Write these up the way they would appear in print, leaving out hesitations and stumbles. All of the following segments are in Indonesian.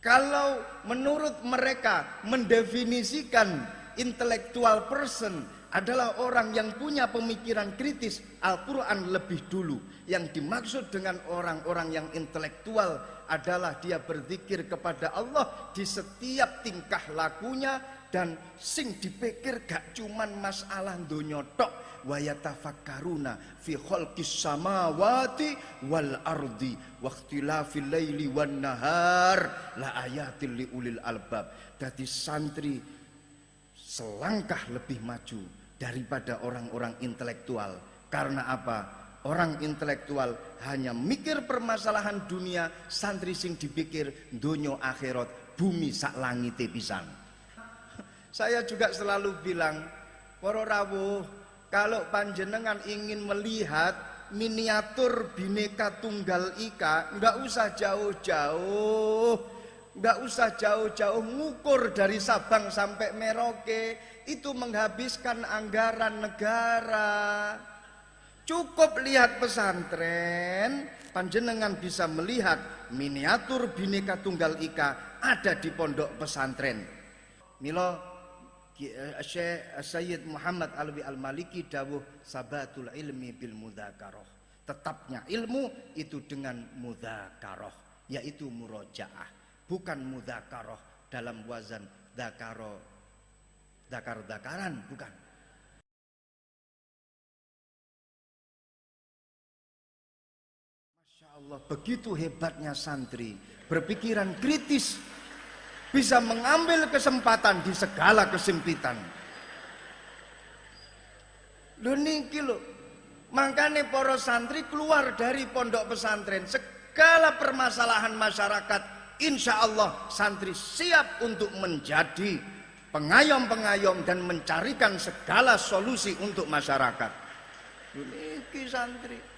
Kalau menurut mereka mendefinisikan intellectual person adalah orang yang punya pemikiran kritis, Al-Quran lebih dulu. Yang dimaksud dengan orang-orang yang intelektual adalah dia berzikir kepada Allah di setiap tingkah lakunya, dan sing dipikir gak cuman masalah donya tok, wa yatafakkaruna fi khalqis samawati wal ardi wa ikhtilafil laili wan nahar la ayatil liulil albab. Dadi santri selangkah lebih maju daripada orang-orang intelektual. Karena apa? Orang intelektual hanya mikir permasalahan dunia, santri sing dipikir donya akhirat, bumi sak langite pisan. Saya juga selalu bilang, para rawuh, kalau panjenengan ingin melihat miniatur Bhinneka Tunggal Ika, nggak usah jauh-jauh, nggak usah jauh-jauh ngukur dari Sabang sampai Merauke, itu menghabiskan anggaran negara. Cukup lihat pesantren, panjenengan bisa melihat miniatur Bhinneka Tunggal Ika ada di pondok pesantren. Milo Syekh Sayyid Muhammad Alwi Al-Maliki dawuh sabatul ilmi bil mudzakarah. Tetapnya ilmu itu dengan mudzakarah, yaitu murojaah, bukan mudzakarah dalam wazan dzakaro, dzakar-dzakaran, bukan. Masya Allah, begitu hebatnya santri, berpikiran kritis, bisa mengambil kesempatan di segala kesempitan. Lho niki lho, makanya para santri keluar dari pondok pesantren, segala permasalahan masyarakat, insya Allah santri siap untuk menjadi pengayom-pengayom dan mencarikan segala solusi untuk masyarakat. Lho niki santri.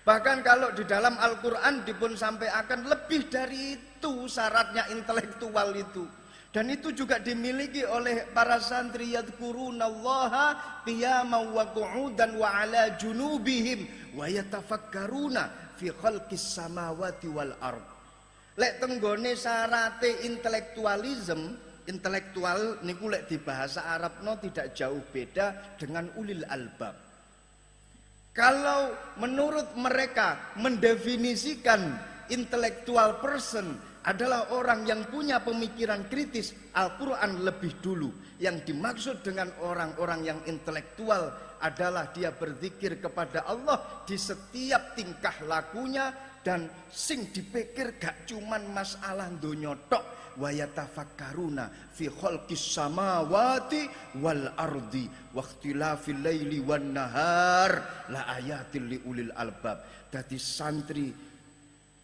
Bahkan kalau di dalam Al-Quran dipun sampaikan lebih dari itu syaratnya intelektual itu. Dan itu juga dimiliki oleh para santri, yadhkurunallaha qiyaman wa qu'udan wa ala junubihim wa yatafakkaruna fi khalqis samawati wal ard. Lek tenggone syarate intelektualisme, intelektual niku lek di bahasa Arabno tidak jauh beda dengan ulil albab. Kalau menurut mereka mendefinisikan intellectual person adalah orang yang punya pemikiran kritis, Al-Quran lebih dulu. Yang dimaksud dengan orang-orang yang intelektual adalah dia berzikir kepada Allah di setiap tingkah lakunya, dan sing dipikir gak cuman masalah donya tok, wa yatafakkaruna fi khalqis samawati wal ardi wa ikhtilafil laili wan nahar la ayatil liulil albab. Dadi santri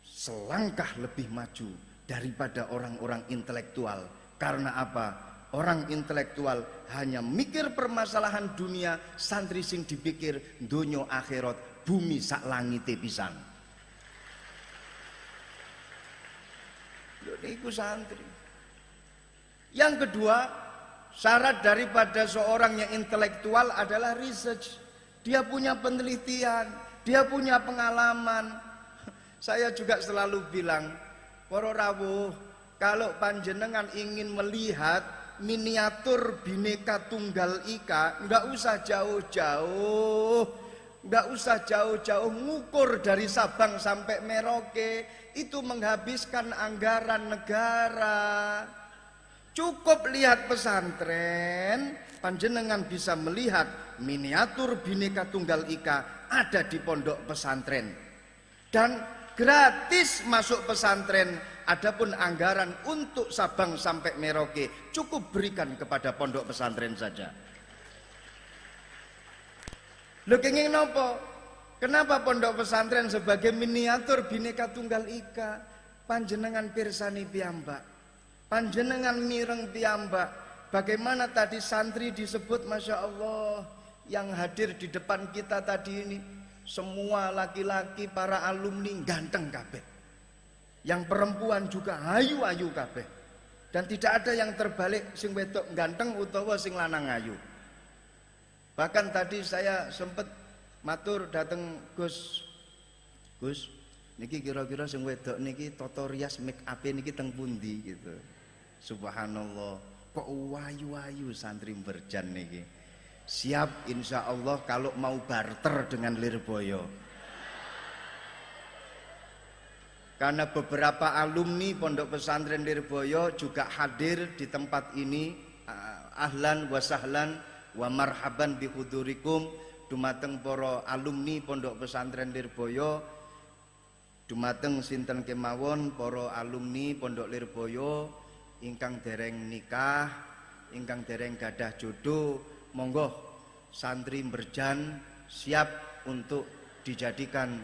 selangkah lebih maju daripada orang-orang intelektual. Karena apa? Orang intelektual hanya mikir permasalahan dunia, santri sing dipikir donya akhirat, bumi sak langite pisan. Itu santri. Yang kedua, syarat daripada seorang yang intelektual adalah research. Dia punya penelitian, dia punya pengalaman. Saya juga selalu bilang, para rawuh, kalau panjenengan ingin melihat miniatur Bhinneka Tunggal Ika, nggak usah jauh-jauh, nggak usah jauh-jauh ngukur dari Sabang sampai Merauke, itu menghabiskan anggaran negara. Cukup lihat pesantren, panjenengan bisa melihat miniatur Bhinneka Tunggal Ika ada di pondok pesantren. Dan gratis masuk pesantren, adapun anggaran untuk Sabang sampai Merauke cukup berikan kepada pondok pesantren saja. Lho kenging nopo? Kenapa pondok pesantren sebagai miniatur Bhinneka Tunggal Ika? Panjenengan pirsani piyambak, panjenengan mireng piyambak. Bagaimana tadi santri disebut, Masya Allah, yang hadir di depan kita tadi ini semua laki-laki, para alumni ganteng kabeh. Yang perempuan juga ayu-ayu kabeh. Dan tidak ada yang terbalik sing wedok ganteng utawa sing lanang ayu. Bahkan tadi saya sempat matur dateng Gus Niki kira-kira sing wedok niki tata rias make up niki teng pundi gitu. Subhanallah, kok wayu-wayu santri Berjan niki. Siap insya Allah kalau mau barter dengan Lirboyo. Karena beberapa alumni Pondok Pesantren Lirboyo juga hadir di tempat ini. Ahlan wa sahlan wa marhaban bihudurikum dumateng para alumni Pondok Pesantren Lirboyo, dumateng sinten kemawon para alumni Pondok Lirboyo ingkang dereng nikah, ingkang dereng gadah jodoh, monggo santri Berjan siap untuk dijadikan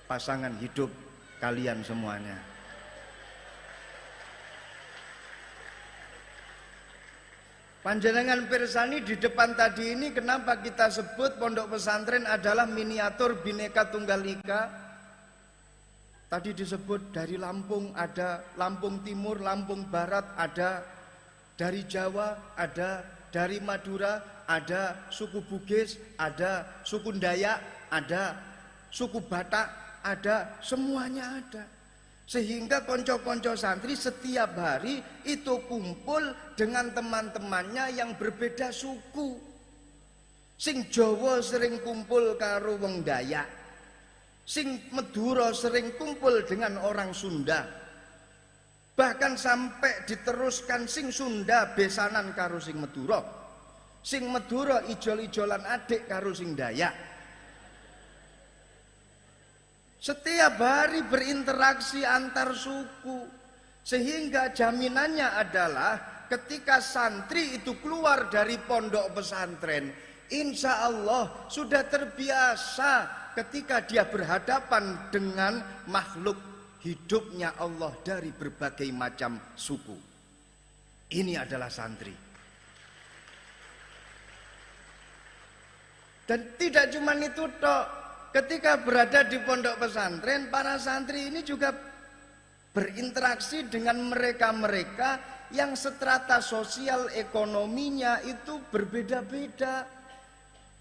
pasangan hidup kalian semuanya. Panjenengan pirsani di depan tadi ini kenapa kita sebut pondok pesantren adalah miniatur Bhinneka Tunggal Ika? Tadi disebut dari Lampung ada, Lampung Timur, Lampung Barat ada, dari Jawa ada, dari Madura ada, suku Bugis ada, suku Dayak ada, suku Batak ada, semuanya ada. Sehingga konco-konco santri setiap hari itu kumpul dengan teman-temannya yang berbeda suku. Sing Jawa sering kumpul karo wong Dayak, sing Madura sering kumpul dengan orang Sunda. Bahkan sampai diteruskan sing Sunda besanan karo sing Madura, sing Madura ijol-ijolan adik karo sing Dayak. Setiap hari berinteraksi antar suku. Sehingga jaminannya adalah ketika santri itu keluar dari pondok pesantren, insya Allah sudah terbiasa ketika dia berhadapan dengan makhluk hidupnya Allah dari berbagai macam suku. Ini adalah santri. Dan tidak cuma itu tok. Ketika berada di pondok pesantren, para santri ini juga berinteraksi dengan mereka-mereka yang strata sosial ekonominya itu berbeda-beda.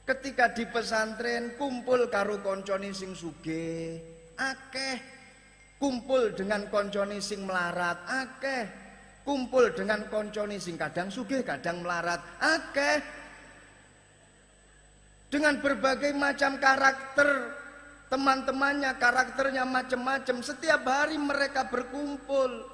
Ketika di pesantren kumpul karo koncone sing sugih, akeh. Kumpul dengan koncone sing melarat, akeh. Kumpul dengan koncone sing kadang sugih, kadang melarat, akeh. Dengan berbagai macam karakter, teman-temannya karakternya macam-macam, setiap hari mereka berkumpul.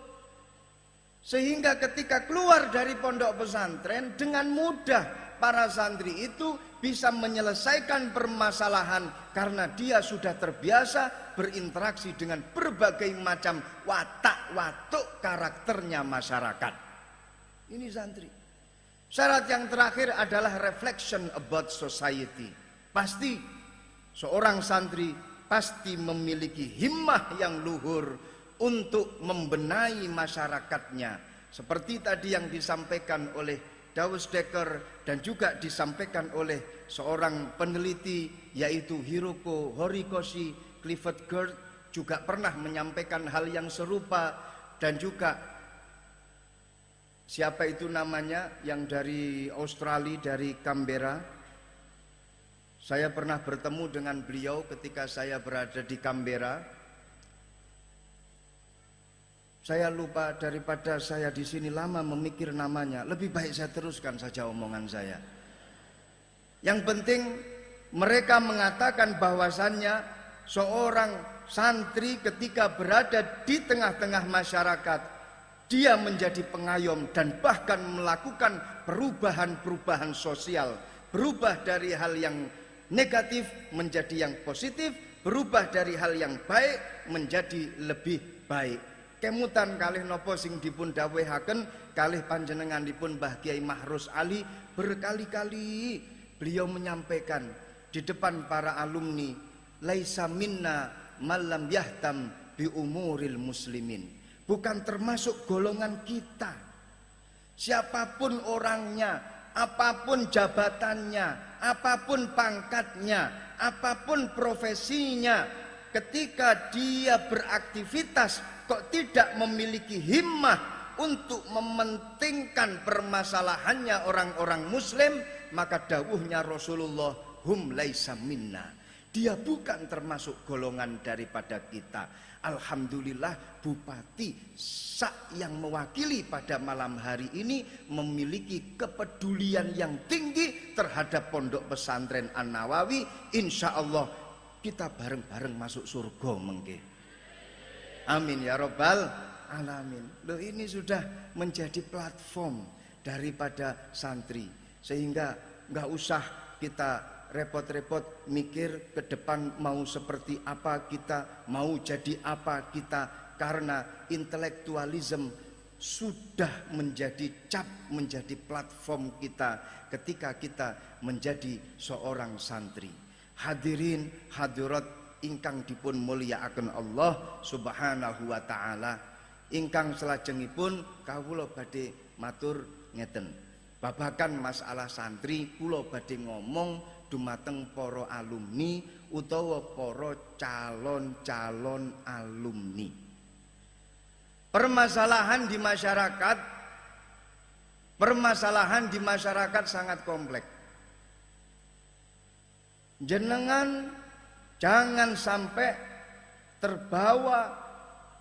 Sehingga ketika keluar dari pondok pesantren, dengan mudah para santri itu bisa menyelesaikan permasalahan karena dia sudah terbiasa berinteraksi dengan berbagai macam watak-watuk karakternya masyarakat. Ini santri. Syarat yang terakhir adalah reflection about society. Pasti seorang santri pasti memiliki himmah yang luhur untuk membenahi masyarakatnya. Seperti tadi yang disampaikan oleh Dawes Dekker dan juga disampaikan oleh seorang peneliti yaitu Hiroko Horikoshi Clifford Geertz juga pernah menyampaikan hal yang serupa. Dan juga siapa itu namanya yang dari Australia, dari Canberra. Saya pernah bertemu dengan beliau ketika saya berada di Canberra. Saya lupa, daripada saya di sini lama memikir namanya, lebih baik saya teruskan saja omongan saya. Yang penting mereka mengatakan bahwasannya seorang santri ketika berada di tengah-tengah masyarakat, dia menjadi pengayom dan bahkan melakukan perubahan-perubahan sosial. Berubah dari hal yang negatif menjadi yang positif, berubah dari hal yang baik menjadi lebih baik. Kemutan kalih nopo sing dipun dawuhaken kalih panjenenganipun Mbah Kiai Mahrus Ali, berkali-kali beliau menyampaikan di depan para alumni, laisa minna malam yahtam bi umuril muslimin. Bukan termasuk golongan kita. Siapapun orangnya, apapun jabatannya, apapun pangkatnya, apapun profesinya, ketika dia beraktivitas kok tidak memiliki himmah untuk mementingkan permasalahannya orang-orang muslim, maka dawuhnya Rasulullah, hum laisa minna. Dia bukan termasuk golongan daripada kita. Alhamdulillah Bupati yang mewakili pada malam hari ini memiliki kepedulian yang tinggi terhadap Pondok Pesantren An-Nawawi. Insya Allah kita bareng-bareng masuk surga mengke. Amin ya Rabbal Alamin. Loh, ini sudah menjadi platform daripada santri, sehingga nggak usah kita repot-repot mikir ke depan mau seperti apa kita, mau jadi apa kita, karena intelektualisme sudah menjadi cap, menjadi platform kita ketika kita menjadi seorang santri. Hadirin hadirat ingkang dipun mulyakaken Allah Subhanahu wa taala, ingkang salajengipun kawula badhe matur ngeten. Babakan masalah santri kula badhe ngomong dumateng para alumni utawa para calon-calon alumni. Permasalahan di masyarakat sangat kompleks. Jenengan jangan sampai terbawa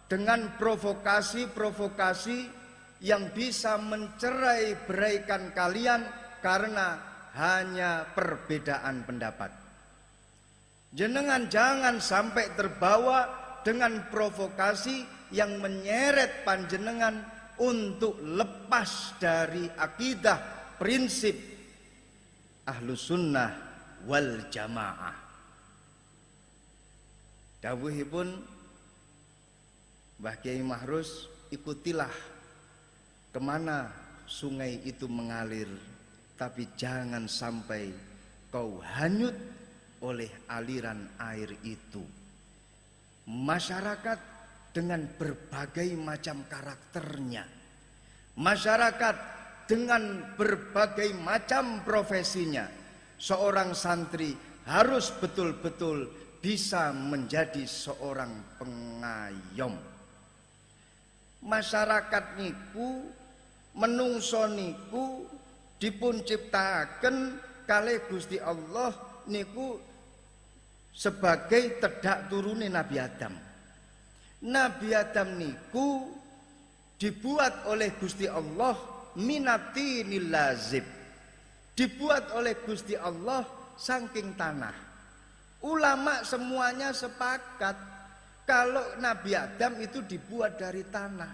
dengan provokasi-provokasi yang bisa mencerai-beraikan kalian karena hanya perbedaan pendapat. Jenengan jangan sampai terbawa dengan provokasi yang menyeret panjenengan untuk lepas dari akidah prinsip Ahlus Sunnah wal Jamaah. Dawuhipun Mbah Kiai Mahrus, ikutilah kemana sungai itu mengalir, tapi jangan sampai kau hanyut oleh aliran air itu. Masyarakat dengan berbagai macam karakternya, masyarakat dengan berbagai macam profesinya, seorang santri harus betul-betul bisa menjadi seorang pengayom. Masyarakat niku, menungso niku dipun ciptaken kalih Gusti Allah niku sebagai tedak turune Nabi Adam. Nabi Adam niku dibuat oleh Gusti Allah minatinil lazib, dibuat oleh Gusti Allah saking tanah. Ulama semuanya sepakat kalau Nabi Adam itu dibuat dari tanah.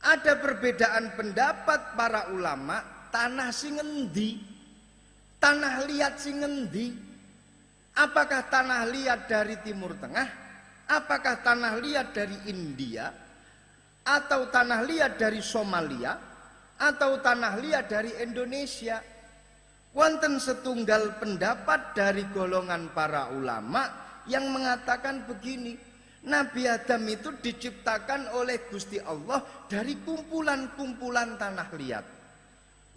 Ada perbedaan pendapat para ulama, tanah sing endi? Tanah liat sing endi? Apakah tanah liat dari Timur Tengah? Apakah tanah liat dari India? Atau tanah liat dari Somalia? Atau tanah liat dari Indonesia? Wonten setunggal pendapat dari golongan para ulama yang mengatakan begini, Nabi Adam itu diciptakan oleh Gusti Allah dari kumpulan-kumpulan tanah liat.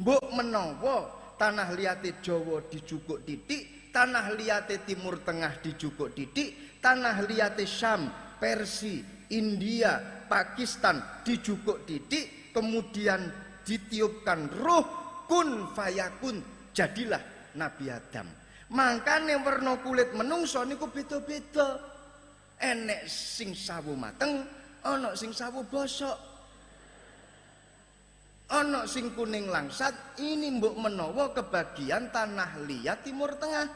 Mbok menawa tanah liate Jawa dijukuk titik, tanah liate Timur Tengah dijukuk titik, tanah liate Syam, Persia, India, Pakistan dijukuk titik, kemudian ditiupkan roh kun fayakun, jadilah Nabi Adam. Makanya warna kulit menungso niku beda-beda. Enek sing sawu mateng, ana sing sawu bosok, ana sing kuning langsat. Ini mbok menawa kebagian tanah liat Timur Tengah.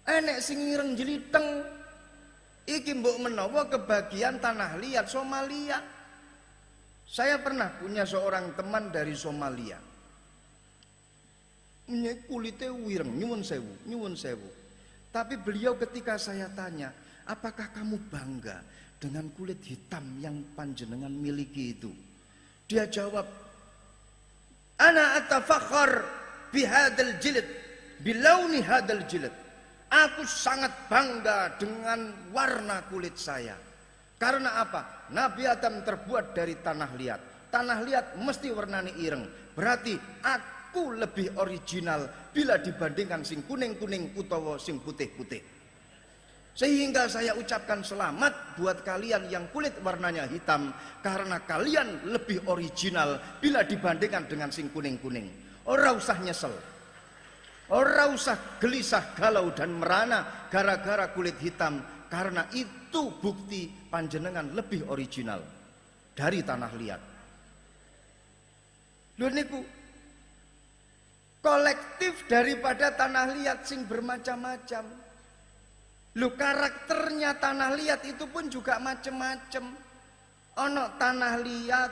Enek sing ireng jeliteng, iki mbok menawa kebagian tanah liat Somalia. Saya pernah punya seorang teman dari Somalia. Ini kulitnya wireng, nyuwun sewu. Tapi beliau ketika saya tanya, apakah kamu bangga dengan kulit hitam yang panjenengan miliki itu? Dia jawab, ana atafakhar bihadal jilid, bilauni hadal jilid. Aku sangat bangga dengan warna kulit saya. Karena apa? Nabi Adam terbuat dari tanah liat. Tanah liat mesti warnanya ireng. Berarti aku lebih original bila dibandingkan sing kuning-kuning utawa sing putih-putih. Sehingga saya ucapkan selamat buat kalian yang kulit warnanya hitam, karena kalian lebih original bila dibandingkan dengan sing kuning-kuning. Ora usah nyesel. Ora usah gelisah, galau dan merana gara-gara kulit hitam, karena itu bukti panjenengan lebih original dari tanah liat. Lho niku kolektif daripada tanah liat sing bermacam-macam. Lho karakternya tanah liat itu pun juga macam-macam. Ono tanah liat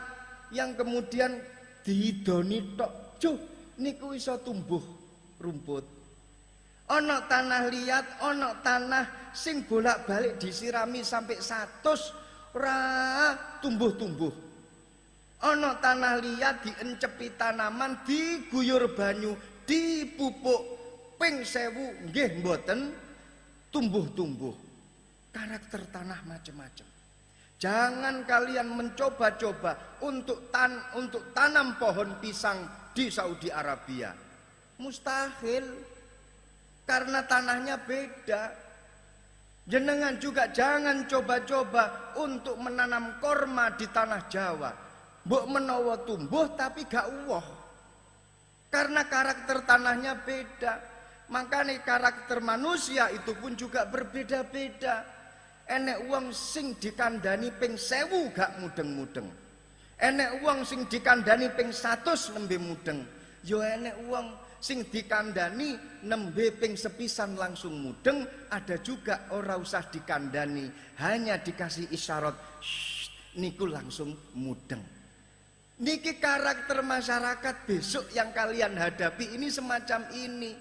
yang kemudian dihidoni tok, cuh niku iso tumbuh rumput. Ono tanah liat, ono tanah sing bolak-balik disirami sampai 100 ora tumbuh-tumbuh. Ono tanah liat diencepi tanaman, diguyur banyu, dipupuk ping 1000 nggih mboten tumbuh-tumbuh. Karakter tanah macam-macam. Jangan kalian mencoba-coba untuk tanam pohon pisang di Saudi Arabia. Mustahil, karena tanahnya beda. Jenengan juga jangan coba-coba untuk menanam korma di tanah Jawa. Mbok menawa tumbuh tapi gak uwoh, karena karakter tanahnya beda. Makanya karakter manusia itu pun juga berbeda-beda. Enek wong sing dikandani ping 1000 gak mudeng-mudeng, enek wong sing dikandani ping 100 nembe mudeng. Yo enek wong sing dikandani nembe ping sepisan langsung mudeng. Ada juga ora usah dikandani, hanya dikasih isyarat niku langsung mudeng. Niki karakter masyarakat besok yang kalian hadapi ini semacam ini.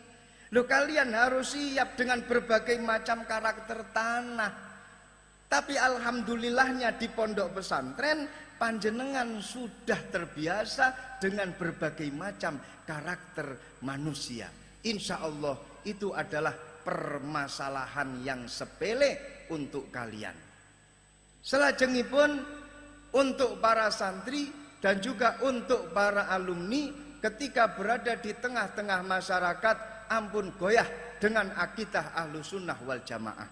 Loh, kalian harus siap dengan berbagai macam karakter tanah. Tapi alhamdulillahnya di pondok pesantren panjenengan sudah terbiasa dengan berbagai macam karakter manusia. Insya Allah itu adalah permasalahan yang sepele untuk kalian. Selajengipun untuk para santri dan juga untuk para alumni, ketika berada di tengah-tengah masyarakat, ampun goyah dengan akidah Ahlus Sunnah wal Jamaah.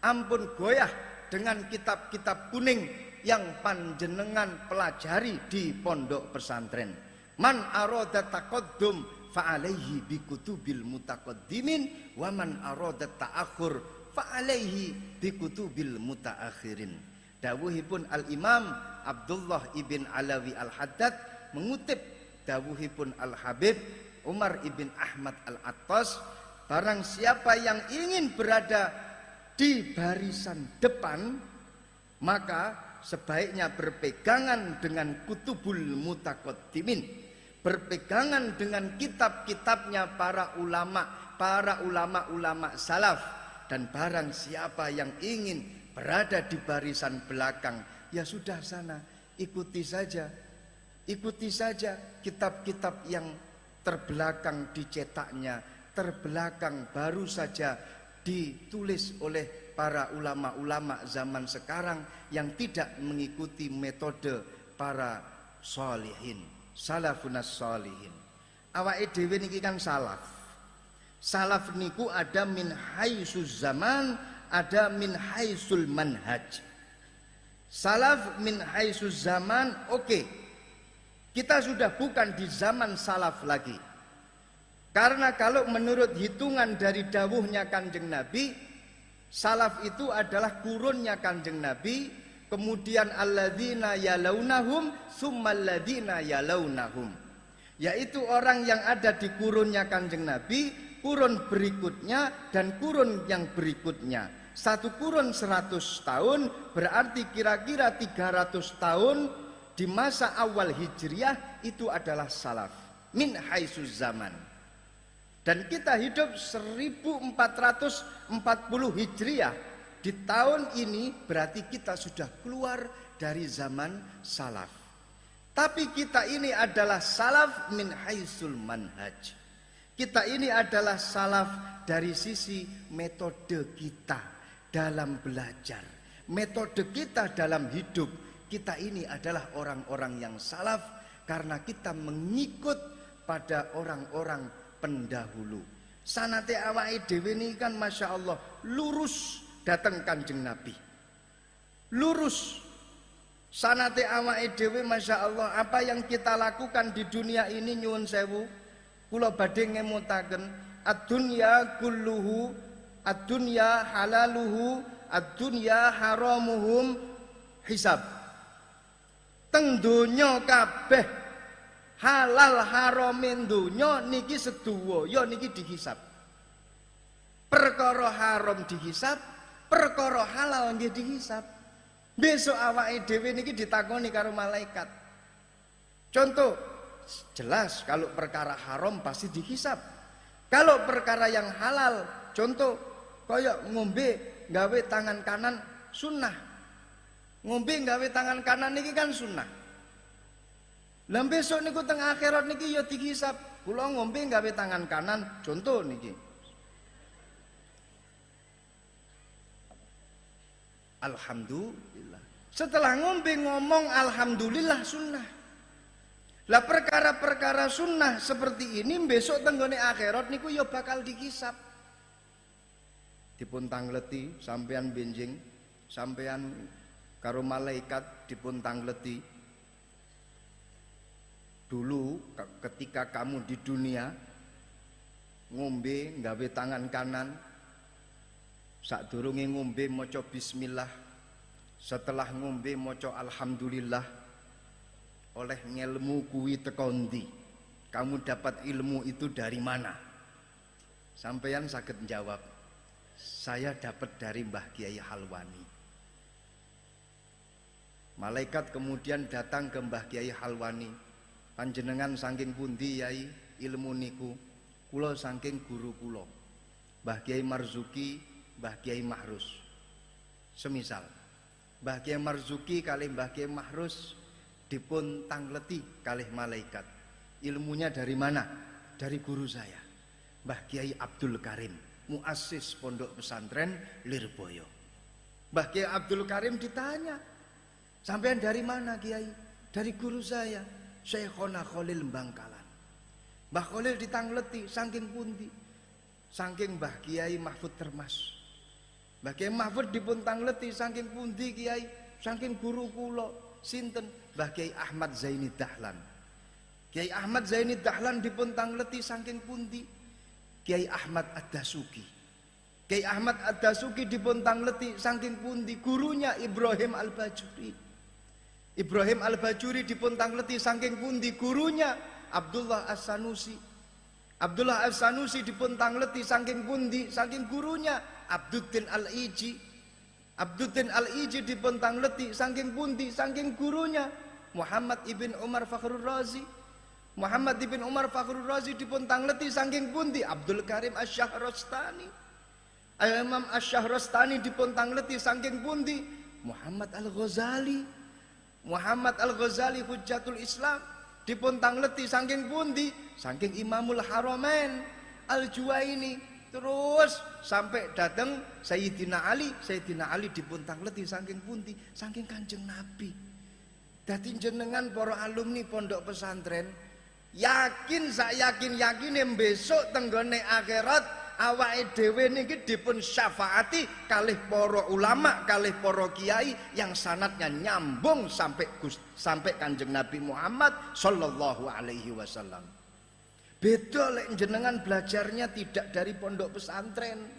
Ampun goyah dengan kitab-kitab kuning yang panjenengan pelajari di pondok pesantren. Man arada taqaddum fa'alaihi bikutubil mutaqaddimin wa man arada ta'akhur fa'alaihi bikutubil mutaakhirin. Dawuhipun Al-Imam Abdullah ibn Alawi Al-Haddad mengutip dawuhipun Al-Habib Umar ibn Ahmad Al-Attas, barang siapa yang ingin berada di barisan depan, maka sebaiknya berpegangan dengan kutubul mutaqaddimin, berpegangan dengan kitab-kitabnya para ulama salaf. Dan barang siapa yang ingin berada di barisan belakang, ya sudah sana, ikuti saja kitab-kitab yang terbelakang dicetaknya, terbelakang baru saja ditulis oleh para ulama-ulama zaman sekarang yang tidak mengikuti metode para sholihin, salafunas sholihin. Awake dhewe niki kan salaf. Salaf niku ada min haitsus zaman, ada min haitsul manhaj. Salaf min haitsus zaman, oke. Kita sudah bukan di zaman salaf lagi. Karena kalau menurut hitungan dari dawuhnya Kanjeng Nabi, salaf itu adalah kurunnya Kanjeng Nabi, kemudian alladzina yalaunahum summalladzina yalaunahum, yaitu orang yang ada di kurunnya Kanjeng Nabi, kurun berikutnya dan kurun yang berikutnya. Satu kurun 100 tahun berarti kira-kira 300 tahun di masa awal Hijriah itu adalah salaf min haitsus zaman. Dan kita hidup 1440 Hijriah. Di tahun ini berarti kita sudah keluar dari zaman salaf. Tapi kita ini adalah salaf min haitsul manhaj. Kita ini adalah salaf dari sisi metode kita dalam belajar, metode kita dalam hidup. Kita ini adalah orang-orang yang salaf karena kita mengikut pada orang-orang pendahulu. Sanate awake dhewe niki kan Masya Allah lurus datang Kanjeng Nabi. Lurus. Sanate awake dhewe Masya Allah, apa yang kita lakukan di dunia ini nyuwun sewu, kula badhe ngemutaken, ad-dunya kulluhu, ad-dunya halaluhu, ad-dunya haramuhum hisab. Teng donya kabeh halal harame donya niki sedaya niki dihisab. Perkara haram dihisab, perkara halal nggih dihisab. Besok awake dhewe niki ditakoni karo malaikat. Contoh, jelas kalau perkara haram pasti dihisab. Kalau perkara yang halal, contoh kaya ngombe gawe tangan kanan sunnah. Ngombe gawe tangan kanan niki kan sunnah. Lah besok niku teng akhirat niki ya dihisab. Kula ngombe gawe tangan kanan, contoh niki. Alhamdulillah. Setelah ngombe ngomong alhamdulillah sunnah. Lah perkara-perkara sunnah seperti ini besok tenggone akhirat niku ya bakal dihisab. Dipun tangleti sampean benjing, sampean karo malaikat dipun tangleti. Dulu ketika kamu di dunia ngombe nggawe tangan kanan, sadurunge ngombe maca bismillah, setelah ngombe maca alhamdulillah, oleh ngelmu kuwi teko ndi? Kamu dapat ilmu itu dari mana? Sampeyan saged jawab, saya dapat dari Mbah Kiai Halwani. Malaikat kemudian datang ke Mbah Kiai Halwani. Panjenengan saking pundi Yai ilmu niku? Kula saking guru kula, Mbah Kiai Marzuki, Mbah Kiai Mahrus. Semisal Mbah Kiai Marzuki kalih Mbah Kiai Mahrus dipun tangleti kalih malaikat. Ilmunya dari mana? Dari guru saya, Mbah Kiai Abdul Karim, muassis pondok pesantren Lirboyo. Mbah Kiai Abdul Karim ditanya, sampean dari mana Kiai? Dari guru saya, Syekhona Khalil Bangkalan. Mbah Khalil ditangleti saking pundi? Saking Mbah Kiai Mahfud Termas. Mbah Kiai Mahfud dipun tangleti saking pundi Kiai? Saking guru kula sinten? Mbah Kiai Ahmad Zaini Dahlan. Kiai Ahmad Zaini Dahlan dipun tangleti saking pundi? Kiai Ahmad Ad-Dasuki. Kiai Ahmad Ad-Dasuki dipun tangleti saking pundi? Gurunya Ibrahim Al-Bajuri. Ibrahim Al-Bajuri dipun tangleti saking pundi? Gurunya Abdullah As-Sanusi. Abdullah As-Sanusi dipun tangleti saking pundi? Saking gurunya Abduddin Al-Iji. Abduddin Al-Iji dipun tangleti saking pundi? Saking gurunya Muhammad ibn Umar Fakhrul Razi. Muhammad ibn Umar Fakhrul Razi dipun tangleti saking pundi? Abdul Karim Asy-Syahrastani. Imam Asy-Syahrastani dipun tangleti saking pundi? Muhammad Al-Ghazali. Muhammad Al-Ghazali Hujjatul Islam dipun tangleti saking pundi? Saking Imamul Haramain Al-Juwaini. Terus sampai datang Sayyidina Ali. Sayyidina Ali dipun tangleti saking pundi? Saking Kanjeng Nabi. Dadi jenengan para alumni pondok pesantren yakin, sak yakin-yakine besok tenggone akhirat awake dhewe niki dipun syafaati kalih para ulama, kalih para kiai yang sanadnya nyambung sampai Kanjeng Nabi Muhammad sallallahu alaihi wasallam. Beda lek jenengan belajarnya tidak dari pondok pesantren.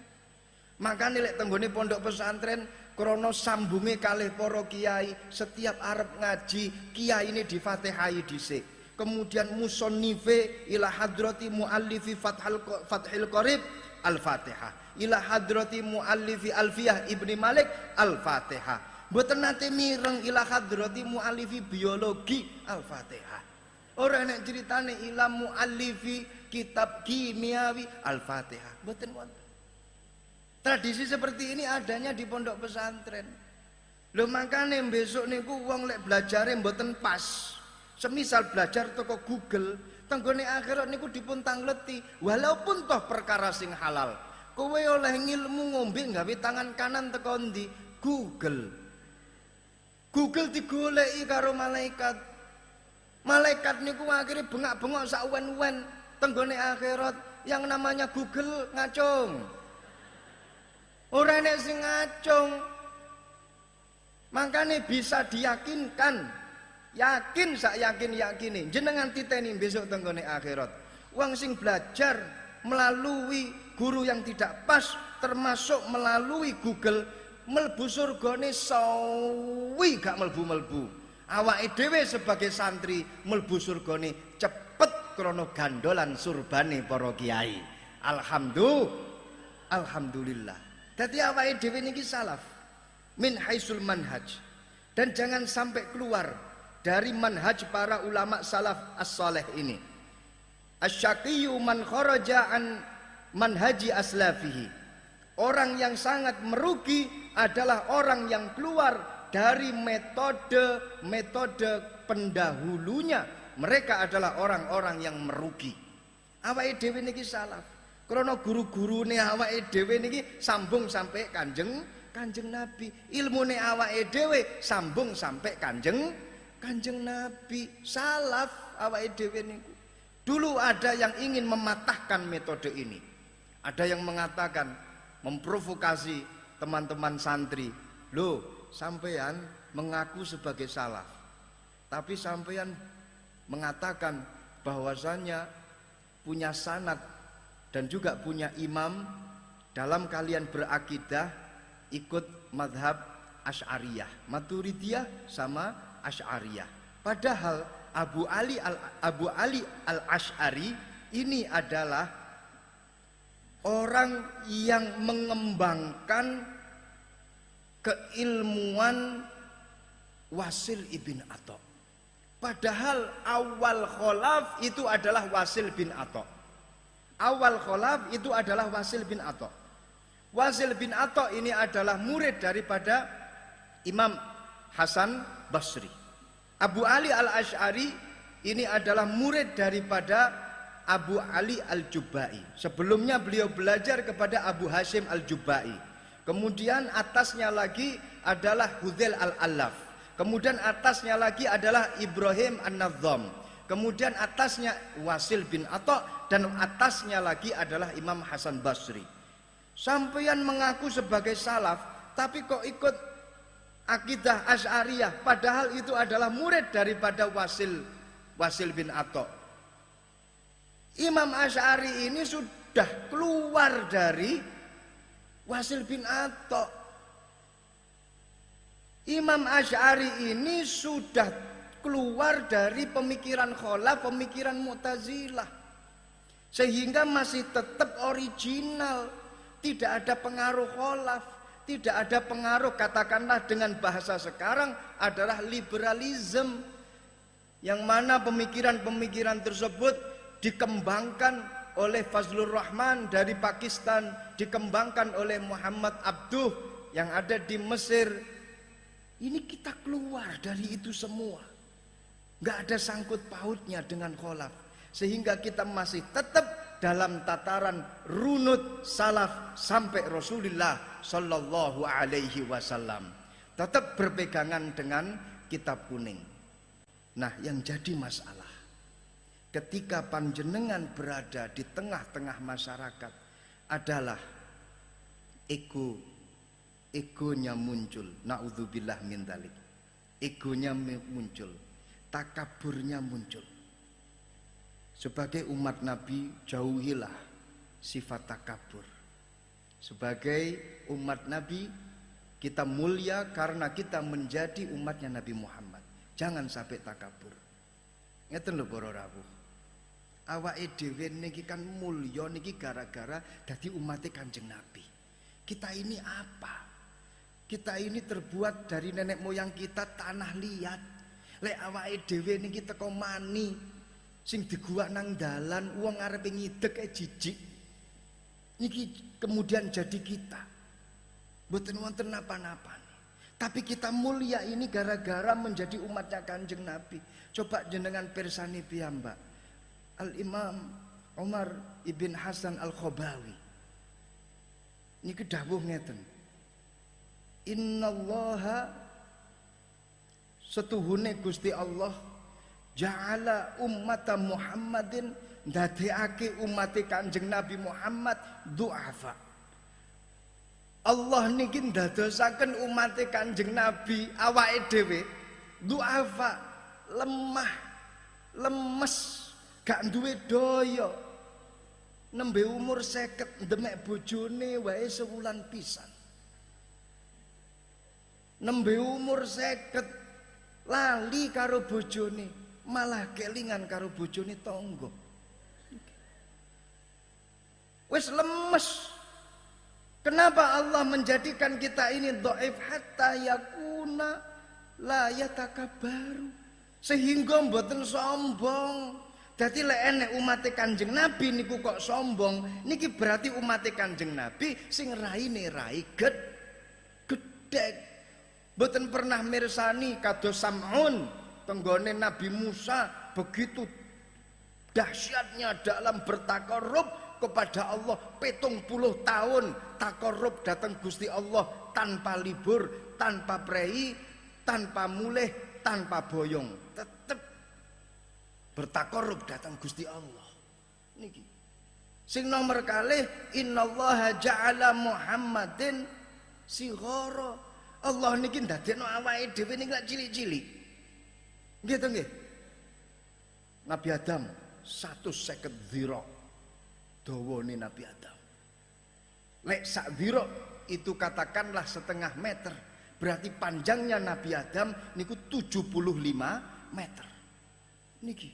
Makanya lek tenggone pondok pesantren krana sambunge kalih para kiai, setiap arep ngaji kiai ini difatihai dhisik. Kemudian musonnife ila hadrati muallifi Fathil Qorib Al-Fatihah, ila hadrati muallifi Alfiyah Ibni Malik Al-Fatihah. Mboten nate mireng ila hadrati muallifi biologi Al-Fatihah. Ora nek ceritane ila muallifi kitab kimiawi Al-Fatihah. Mboten wonten. Tradisi seperti ini adanya di pondok pesantren. Lho makane besok niku wong lek belajare mboten pas. Semisal belajar toko Google, tenggone akhirat niku dipun tangleti, walaupun toh perkara sing halal. Kowe oleh ngilmu ngombe nggawe tangan kanan teko ndi? Google. Google digoleki karo malaikat. Malaikat niku akhirnya bengak-bengok sak wen-wen tenggone akhirat. Yang namanya Google ngacung. Ora nek sing ngacung. Makanya bisa diyakinkan. Yakin sak yakin-yakine jenengan titeni besok tenggone akhirat. Wong sing belajar melalui guru yang tidak pas, termasuk melalui Google, mlebu surgane sawi gak mlebu-mlebu. Awake dhewe sebagai santri mlebu surgane cepet krana gandolan surbane para kiai. Alhamdulillah. Dadi awake dhewe niki salaf min haisul manhaj, dan jangan sampai keluar dari manhaj para ulama salaf as-saleh ini. Asy-syaqiyyu man kharaja an manhaji aslafihi. Orang yang sangat merugi adalah orang yang keluar dari metode pendahulunya. Mereka adalah orang-orang yang merugi. Awake dhewe niki salaf. Krana guru-gurune awake dhewe niki sambung sampai Kanjeng Nabi. Ilmune awake dhewe sambung sampai Kanjeng Nabi. Salaf awake dhewe niku. Dulu ada yang ingin mematahkan metode ini. Ada yang mengatakan, memprovokasi teman-teman santri. Loh, sampean mengaku sebagai salaf, tapi sampean mengatakan bahwasannya punya sanad dan juga punya imam dalam kalian berakidah ikut madhab Asy'ariyah, Maturidiyah sama Asy'ariyah. Padahal Abu Ali al-Asy'ari ini adalah orang yang mengembangkan keilmuan Wasil ibn Atha. Padahal awal kholaf itu adalah Wasil bin Atha. Awal kholaf itu adalah Wasil bin Atha. Wasil bin Atha ini adalah murid daripada Imam Hasan Basri. Abu Ali al-Asy'ari ini adalah murid daripada Abu Ali al-Jubba'i. Sebelumnya beliau belajar kepada Abu Hashim al-Jubba'i. Kemudian atasnya lagi adalah Hudzail al-Allaf. Kemudian atasnya lagi adalah Ibrahim an-Nadhdham. Kemudian atasnya Wasil bin Atha, dan atasnya lagi adalah Imam Hasan Basri. Sampeyan mengaku sebagai salaf, tapi kok ikut akidah Asy'ariyah, padahal itu adalah murid daripada Wasil bin Atha. Imam Asy'ari ini sudah keluar dari Wasil bin Atha. Imam Asy'ari ini sudah keluar dari pemikiran kholaf, pemikiran Mu'tazilah, sehingga masih tetap original, tidak ada pengaruh kholaf, tidak ada pengaruh, katakanlah dengan bahasa sekarang adalah liberalisme, yang mana pemikiran-pemikiran tersebut dikembangkan oleh Fazlur Rahman dari Pakistan, dikembangkan oleh Muhammad Abduh yang ada di Mesir. Ini kita keluar dari itu semua, nggak ada sangkut pautnya dengan kholaf, sehingga kita masih tetap dalam tataran runut salaf sampai Rasulullah Sallallahu Alaihi Wasallam, tetap berpegangan dengan kitab kuning. Nah, yang jadi masalah ketika panjenengan berada di tengah-tengah masyarakat adalah egonya muncul. Naudzubillah min dzalik. Egonya muncul, takaburnya muncul. Sebagai umat Nabi, jauhilah sifat takabur. Sebagai umat Nabi, kita mulia karena kita menjadi umatnya Nabi Muhammad. Jangan sampai takabur. Ngeten lho para rawuh. Awake dhewe niki kan mulya niki gara-gara dadi umatnya Kanjeng Nabi. Kita ini apa? Kita ini terbuat dari nenek moyang kita tanah liat. Lek awake dhewe niki teko mani sing diguwak nang dalan, wong arepe ngidek jijik. Niki kemudian jadi kita. Mboten wonten napa-napa. Tapi kita mulia ini gara-gara menjadi umatnya Kanjeng Nabi. Coba jenengan pirsani piyambak. Al-Imam Umar ibn Hasan al-Khobawi. Niki dawuh ngeten. Innallaha setuhune Gusti Allah ja'ala ummata Muhammadin, ndadekake umate Kanjeng Nabi Muhammad du'afa. Allah niki ndadosaken umate Kanjeng Nabi awake dhewe du'afa, lemah, lemes, gak duwe daya. nembe umur 50 demek bojone wae sewulan pisan. Nembe umur 50 lali karo bojone, malah kelingan karo bojone tangga. Wis lemes. Kenapa Allah menjadikan kita ini dhaif hatta yakuna la yatakabaru, sehingga mboten sombong. Dadi lek enek umat Kanjeng Nabi niku kok sombong, niki berarti umat Kanjeng Nabi sing raine rai gedhek. Mboten pernah mirsani kados Sam'un tenggone Nabi Musa begitu dahsyatnya dalam bertakarrub kepada Allah 70 tahun takarrub datang Gusti Allah tanpa libur, tanpa prei, tanpa mulih, tanpa boyong, tetap bertakarrub datang Gusti Allah. Niki. Sing nomor kalih innallaha ja'ala Muhammadin sighara. Allah niki ndadekno awake dhewe niki lak cilik-cilik. Nggih to nggih. Nabi Adam 150 dhira dawane Nabi Adam. Lek sak dhira itu katakanlah setengah meter. Berarti panjangnya Nabi Adam niku 75 meter. Niki.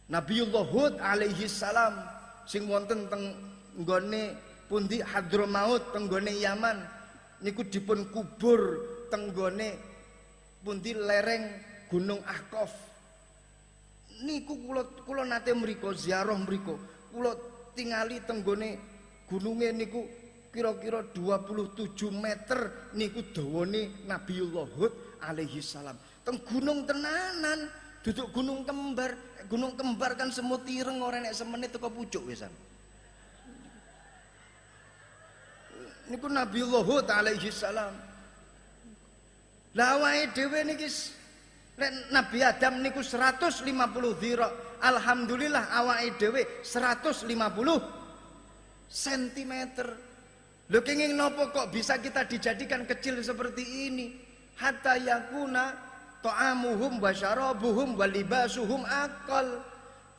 Nabiullah Hud alaihi salam sing wonten teng nggone pundi Hadramaut teng nggone Yaman niku dipun kubur teng nggone pundi lereng Gunung Ahqaf. Niku kula nate mriko ziarah mriko. Kula tingali teng nggone gununge niku kira-kira 27 meter niku dawane Nabiullah Hud alaihi salam. Teng gunung tenanan, duduk gunung kembar. Gunung kembar kan semut ireng ora nek semenit teko pucuk wisan. Niku Nabiullah Hud alaihi salam. Lah awake dhewe niki Nabi Adam niku 150 dhira. Alhamdulillah awake dhewe 150 cm. Lho kenging nopo kok bisa kita dijadikan kecil seperti ini? Hatta yakuna ta'amuhum wa syarabuhum wa libasuhum akal.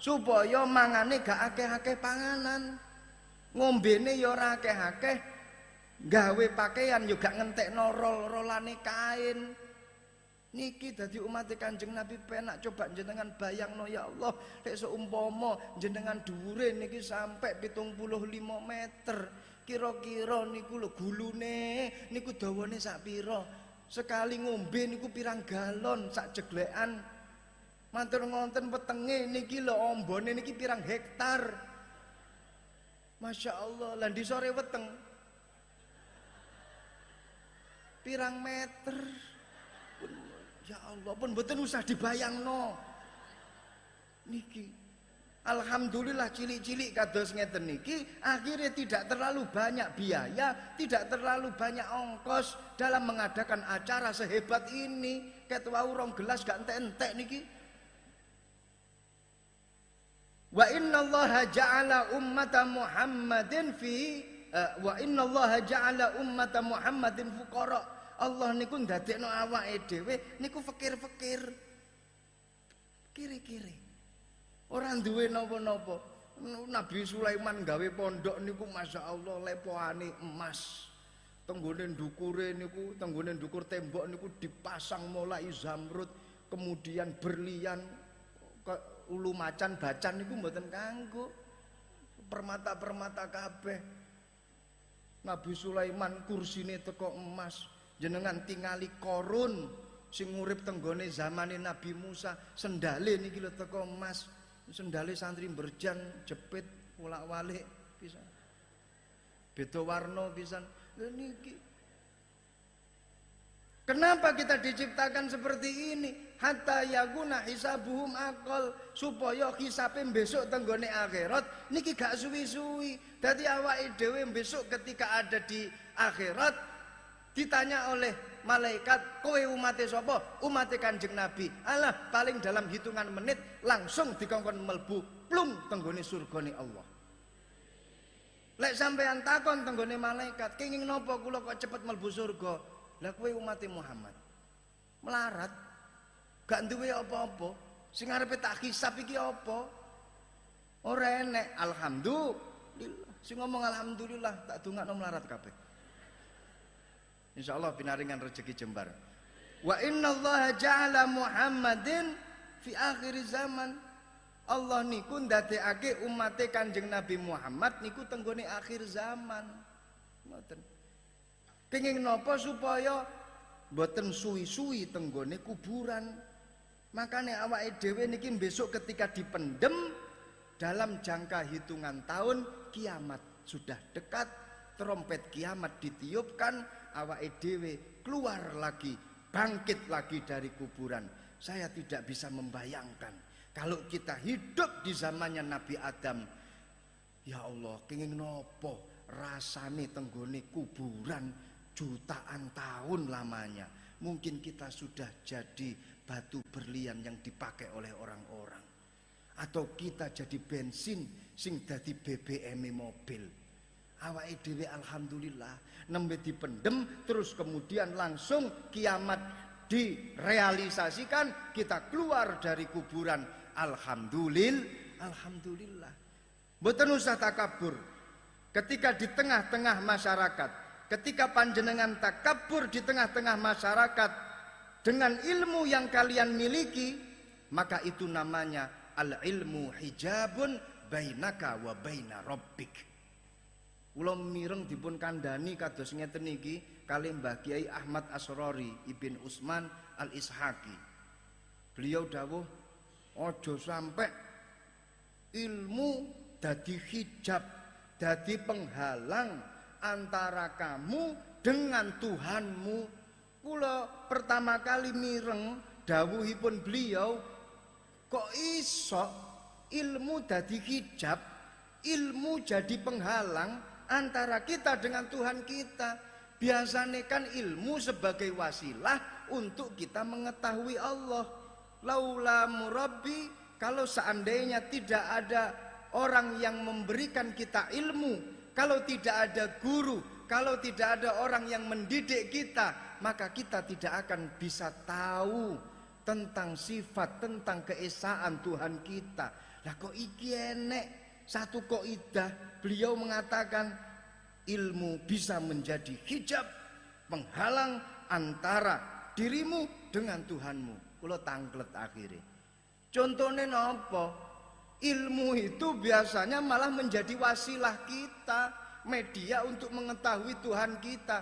Supaya mangane gak akeh-akeh panganan. Ngombene ya ora akeh-akeh. Gawe pakaian yo gak ngentekno rol-rolane kain. Niki dadi umat Kanjeng Nabi penak. Coba jenengan bayangno ya Allah, lek seumpama jenengan dhuwure niki sampai 75 meter. Kira-kira niku lho gulune niku dawane sak pira? Sekali ngombe niku pirang galon sak jeglekan. Matur ngonten wetenge niki lho ombone niki pirang hektar. Masya Allah, lan di sore weteng pirang meter. Ya Allah, pun mboten usah dibayangno. Niki. Alhamdulillah cilik-cilik kados ngeten niki akhirnya tidak terlalu banyak biaya, tidak terlalu banyak ongkos dalam mengadakan acara sehebat ini. Ket wau rong gelas gak entek-entek niki. Wa innallaha ja'ala ummata Muhammadin fi wa innallaha ja'ala ummata Muhammadin fuqara. Allah niku ndadekno awake dhewe niku fakir-fakir. Kiri-kiri. Ora duwe napa-napa. Nabi Sulaiman gawe pondok niku Masya Allah lepoane emas. Tenggone ndukure niku, tenggone ndukur tembok niku dipasang mulai zamrud, kemudian berlian, ulu macan, bacan niku mboten kanggo. Permata-permata kabeh. Nabi Sulaiman kursine teko emas. Jenengan tingali Korun sing urip tenggone zamane Nabi Musa, sendale niki lho teko emas. Sendale santri berjan jepit bolak-balik pisan. Beda warna pisan. Lha niki. Kenapa kita diciptakan seperti ini? Hatta yaguna hisabuhum akal, supaya hisabe besok tenggone akhirat niki gak suwi-suwi. Dadi awake dhewe besok ketika ada di akhirat ditanya oleh malaikat, kowe umate sapa? Umate Kanjeng Nabi. Alah, paling dalam hitungan menit langsung dikongkon melbu plung tenggone surgane Allah. Lek sampean takon tenggone malaikat, kenging napa kula kok cepet melbu surga? Lah kowe umate Muhammad. Melarat, gak duwe apa-apa. Sing arepe tak hisab iki apa? Ora enek alhamdulillah. Sing ngomong alhamdulillah tak dongakno melarat kabeh. Insyaallah pinaringan rezeki jembar. Wa innallaha ja'ala Muhammadin fi akhir zaman. Allah niku ndadekake umate Kanjeng Nabi Muhammad niku tenggone akhir zaman. Ngoten. Kenging napa supaya mboten suwi-suwi tenggone kuburan. Makane awake dhewe niki besok ketika dipendem dalam jangka hitungan tahun kiamat sudah dekat, trompet kiamat ditiupkan, awake dhewe keluar lagi, bangkit lagi dari kuburan. Saya tidak bisa membayangkan kalau kita hidup di zamannya Nabi Adam. Ya Allah, kenging nopo rasane tenggone kuburan jutaan tahun lamanya. Mungkin kita sudah jadi batu berlian yang dipakai oleh orang-orang, atau kita jadi bensin sing dadi BBM mobil. Awake dhewe alhamdulillah nembe dipendem, terus kemudian langsung kiamat direalisasikan, kita keluar dari kuburan. Alhamdulillah. Mboten usah takabur. Ketika di tengah-tengah masyarakat, ketika panjenengan takabur di tengah-tengah masyarakat dengan ilmu yang kalian miliki, maka itu namanya al-ilmu hijabun bainaka wa baina rabbik. Kula mireng dipun kandhani kados ngeten niki kalih Mbah Kiai Ahmad Asrori Ibn Utsman Al-Ishaqi. Beliau dawuh, ojo sampai ilmu dadi hijab, dadi penghalang antara kamu dengan Tuhanmu. Kula pertama kali mireng dawuhipun beliau, kok iso ilmu dadi hijab, ilmu jadi penghalang antara kita dengan Tuhan kita. Biasanya kan ilmu sebagai wasilah untuk kita mengetahui Allah. Laula murabbi, kalau seandainya tidak ada orang yang memberikan kita ilmu, kalau tidak ada guru, kalau tidak ada orang yang mendidik kita, maka kita tidak akan bisa tahu tentang sifat, tentang keesaan Tuhan kita. Lah kok iki enek satu kaidah, beliau mengatakan ilmu bisa menjadi hijab, penghalang antara dirimu dengan Tuhanmu. Kula tangklet akhirnya. Contohnya napa? Ilmu itu biasanya malah menjadi wasilah kita, media untuk mengetahui Tuhan kita.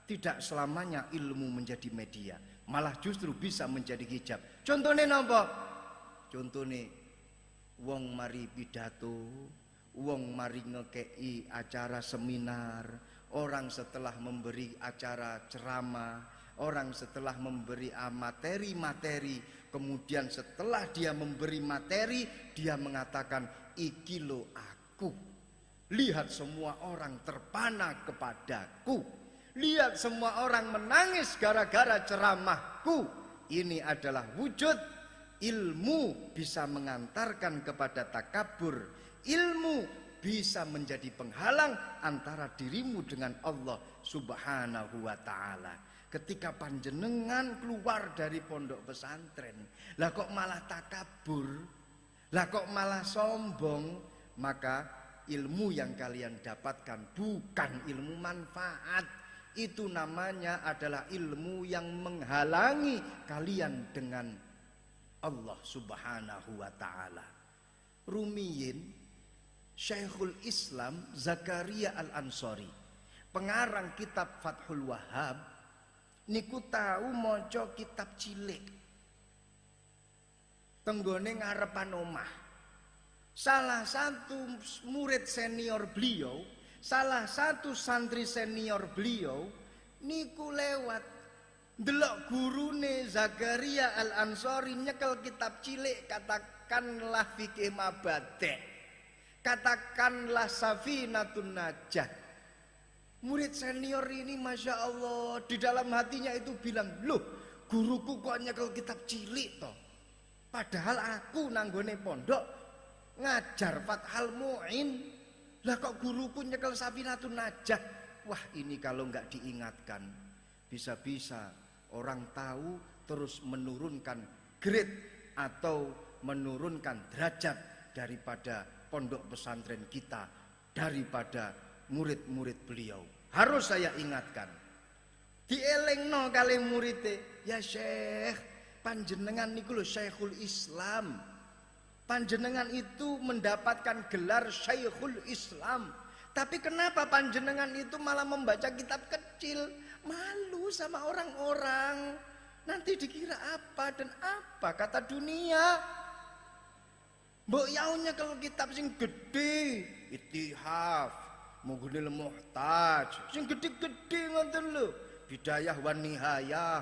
Tidak selamanya ilmu menjadi media, malah justru bisa menjadi hijab. Contohnya napa? Contohnya wong mari pidato, wong mari ngekei acara seminar, orang setelah memberi acara ceramah, orang setelah memberi materi-materi, kemudian setelah dia memberi materi, dia mengatakan, iki lo aku. Lihat semua orang terpana kepadaku. Lihat semua orang menangis gara-gara ceramahku. Ini adalah wujud ilmu bisa mengantarkan kepada takabur. Ilmu bisa menjadi penghalang antara dirimu dengan Allah Subhanahu wa ta'ala. Ketika panjenengan keluar dari pondok pesantren, lah kok malah takabur, lah kok malah sombong, maka ilmu yang kalian dapatkan bukan ilmu manfaat. Itu namanya adalah ilmu yang menghalangi kalian dengan Allah Subhanahu wa ta'ala. Rumiyin Syekhul Islam Zakaria Al-Ansari, pengarang kitab Fathul Wahhab, niku tahu maca kitab cilik tenggone ngarepan omah. Salah satu murid senior beliau, salah satu santri senior beliau niku lewat ndelok gurune Zakaria Al-Ansari nyekel kitab cilik, katakanlah fikih mabade', katakanlah Safinatun Najah. Murid senior ini Masya Allah di dalam hatinya itu bilang, loh guruku kok nyekel kitab cilik toh, padahal aku nanggone pondok ngajar Fathul Mu'in, lah kok guruku nyekel Safinatun Najah. Wah, ini kalau nggak diingatkan bisa-bisa orang tahu terus menurunkan grade atau menurunkan derajat daripada pondok pesantren kita daripada murid-murid beliau. Harus saya ingatkan. Dielengno kali muridé, ya Syekh, panjenengan niku lho Syekhul Islam. Panjenengan itu mendapatkan gelar Syekhul Islam. Tapi kenapa panjenengan itu malah membaca kitab kecil? Malu sama orang-orang. Nanti dikira apa dan apa kata dunia. Mbok yaunya kalau kitab sing gede, Ittihaf, Mughnil Muhtaj, sing gede-gede ngoten lho. Bidayah wan Nihayah.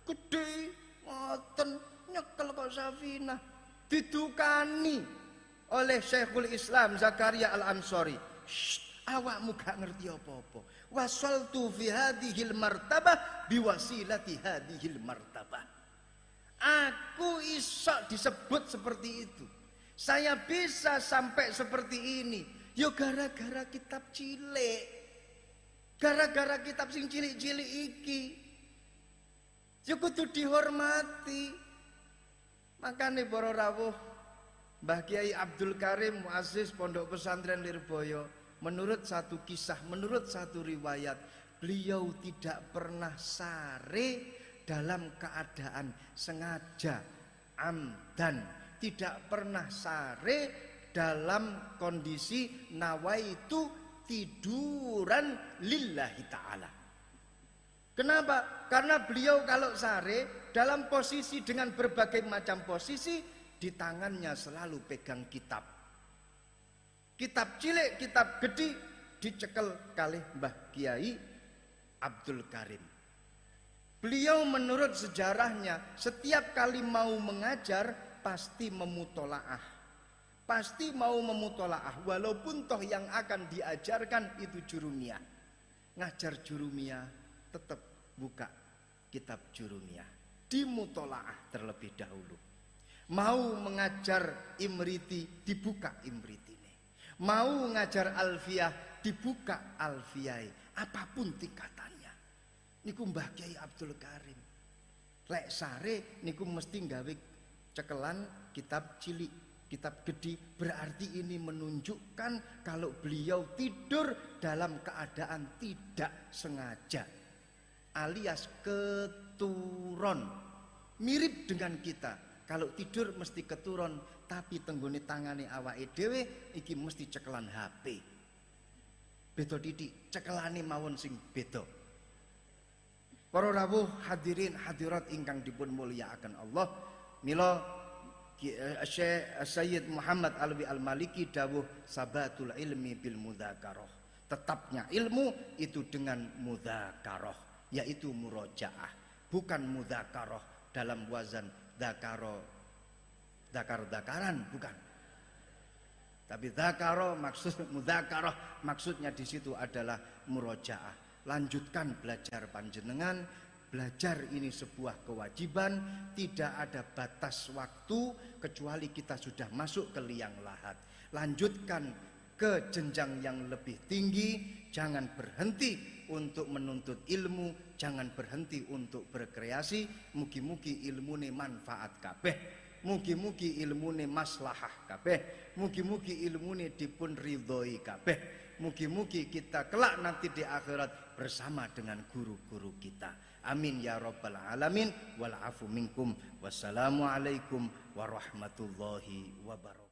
Gede ngoten nyekel kok Safinah. Didukani oleh Syekhul Islam Zakaria Al-Ansari. Awakmu gak ngerti apa-apa. Wasaltu fi hadhil martabah biwasilati hadhil martabah. Aku iso disebut seperti itu. Saya bisa sampai seperti ini. Yo gara-gara kitab cilik. Gara-gara kitab sing cilik-cilik iki. Yo kudu dihormati. Makanya para rawuh Mbah Kiai Abdul Karim muazzis Pondok Pesantren Lirboyo, menurut satu kisah, menurut satu riwayat, beliau tidak pernah sare dalam keadaan sengaja, amdan, tidak pernah sare dalam kondisi nawaitu tiduran lillahi ta'ala. Kenapa? Karena beliau kalau sare dalam posisi dengan berbagai macam posisi, di tangannya selalu pegang kitab. Kitab cilik, kitab gede dicekel kalih Mbah Kiai Abdul Karim. Beliau menurut sejarahnya setiap kali mau mengajar pasti memutolaah. Pasti mau memutolaah walaupun toh yang akan diajarkan itu jurumiyah. Ngajar jurumiyah tetap buka kitab jurumiyah, dimutolaah terlebih dahulu. Mau mengajar Imriti dibuka Imritine, mau ngajar Alfiyah dibuka Alfiyai, apapun tingkatannya. Niku Mbah Kiai Abdul Karim lek sare niku mesti gawe cekelan kitab cilik, kitab gede. Berarti ini menunjukkan kalau beliau tidur dalam keadaan tidak sengaja, alias keturun. Mirip dengan kita, kalau tidur mesti keturun, tapi tenggone tangane awake dhewe iki mesti cekelan HP. Beda titik, cekelane mawon sing beda. Para rawuh hadirin hadirat ingkang dipun mulyakaken Allah, mila Syekh Sayyid Muhammad Alwi Al-Maliki dawuh sabatul ilmi bil mudzakarah. Tetapnya ilmu itu dengan mudzakarah, yaitu murojaah, bukan mudzakarah dalam wazan dakar-dakaran, bukan. Tapi dzakaro maksud mudzakarah, maksudnya di situ adalah murojaah. Lanjutkan belajar panjenengan. Belajar ini sebuah kewajiban, tidak ada batas waktu kecuali kita sudah masuk ke liang lahat. Lanjutkan ke jenjang yang lebih tinggi, jangan berhenti untuk menuntut ilmu, jangan berhenti untuk berkreasi. Mugi-mugi ilmune manfaat kabeh, mugi-mugi ilmune maslahah kabeh, mugi-mugi ilmune dipun ridhoi kabeh, mugi-mugi kita kelak nanti di akhirat bersama dengan guru-guru kita. Amin ya rabbal alamin. Wal afu minkum. Wassalamualaikum warahmatullahi wabarakatuh.